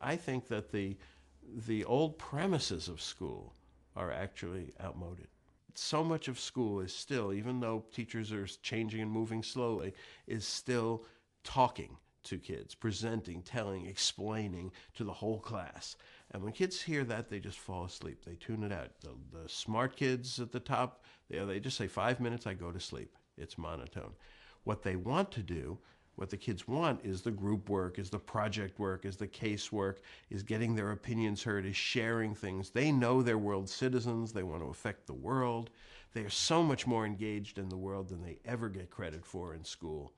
I think that the old premises of school are actually outmoded. So much of school is still, even though teachers are changing and moving slowly, is still talking to kids, presenting, telling, explaining to the whole class. And when kids hear that, they just fall asleep. They tune it out. The smart kids at the top, they just say 5 minutes, I go to sleep. It's monotone. What they want to do, what the kids want, is the group work, is the project work, is the case work, is getting their opinions heard, is sharing things. They know they're world citizens. They want to affect the world. They are so much more engaged in the world than they ever get credit for in school.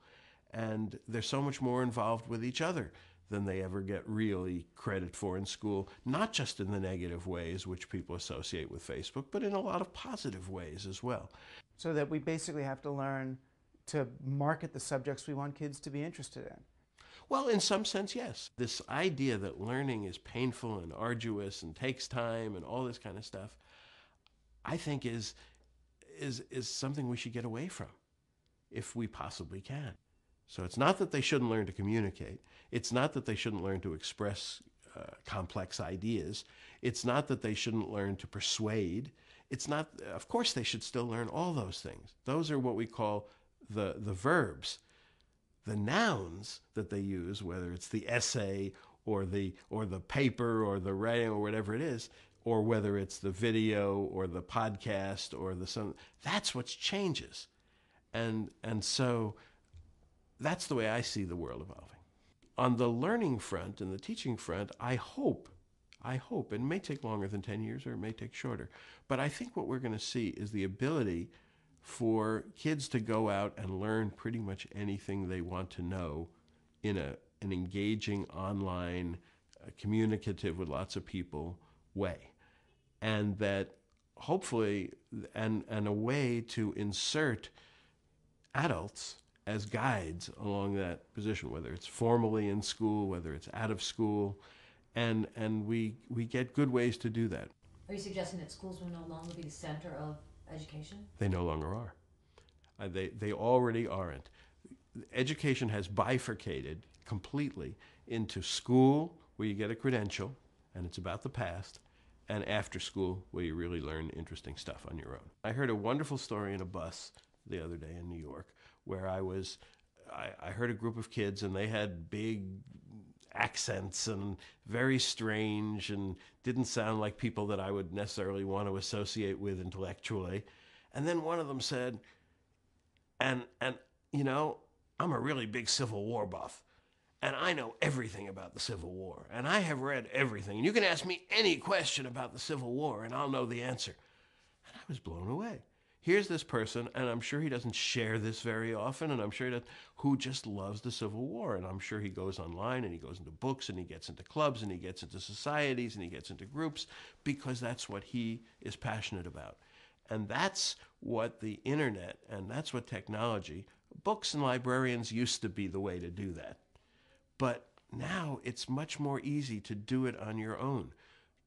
And they're so much more involved with each other than they ever get really credit for in school, not just in the negative ways which people associate with Facebook, but in a lot of positive ways as well. So that we basically have to learn to market the subjects we want kids to be interested in. Well, in some sense, yes. This idea that learning is painful and arduous and takes time and all this kind of stuff, I think is something we should get away from if we possibly can. So it's not that they shouldn't learn to communicate. It's not that they shouldn't learn to express complex ideas. It's not that they shouldn't learn to persuade. It's not, of course, they should still learn all those things. Those are what we call the verbs. The nouns that they use, whether it's the essay or the paper or the writing or whatever it is, or whether it's the video or the podcast or that's what changes. And so that's the way I see the world evolving. On the learning front and the teaching front, I hope, and it may take longer than 10 years or it may take shorter, but I think what we're going to see is the ability for kids to go out and learn pretty much anything they want to know in an engaging, online, communicative with lots of people way. And that hopefully, and a way to insert adults as guides along that position, whether it's formally in school, whether it's out of school, and we get good ways to do that. Are you suggesting that schools will no longer be the center of education? They no longer are. They already aren't. Education has bifurcated completely into school, where you get a credential, and it's about the past, and after school, where you really learn interesting stuff on your own. I heard a wonderful story in a bus the other day in New York, where I heard a group of kids, and they had big accents and very strange and didn't sound like people that I would necessarily want to associate with intellectually. And then one of them said, and you know, I'm a really big Civil War buff, and I know everything about the Civil War, and I have read everything. And you can ask me any question about the Civil War, and I'll know the answer. And I was blown away. Here's this person, and I'm sure he doesn't share this very often, and I'm sure that who just loves the Civil War, and I'm sure he goes online and he goes into books and he gets into clubs and he gets into societies and he gets into groups because that's what he is passionate about. And that's what the internet and that's what technology, books and librarians used to be the way to do that. But now it's much more easy to do it on your own.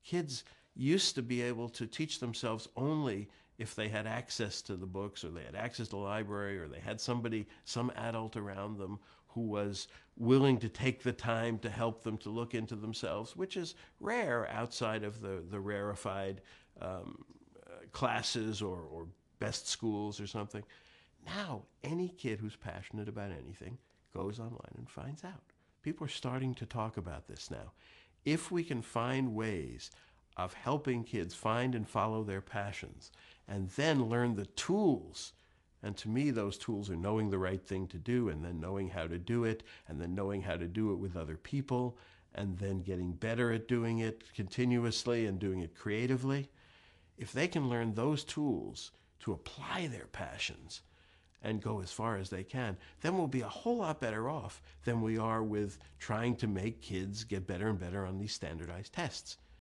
Kids used to be able to teach themselves only if they had access to the books, or they had access to the library, or they had somebody, some adult around them who was willing to take the time to help them to look into themselves, which is rare outside of the rarefied classes or best schools or something. Now, any kid who's passionate about anything goes online and finds out. People are starting to talk about this now. If we can find ways of helping kids find and follow their passions, and then learn the tools. And to me, those tools are knowing the right thing to do, and then knowing how to do it, and then knowing how to do it with other people, and then getting better at doing it continuously and doing it creatively. If they can learn those tools to apply their passions and go as far as they can, then we'll be a whole lot better off than we are with trying to make kids get better and better on these standardized tests.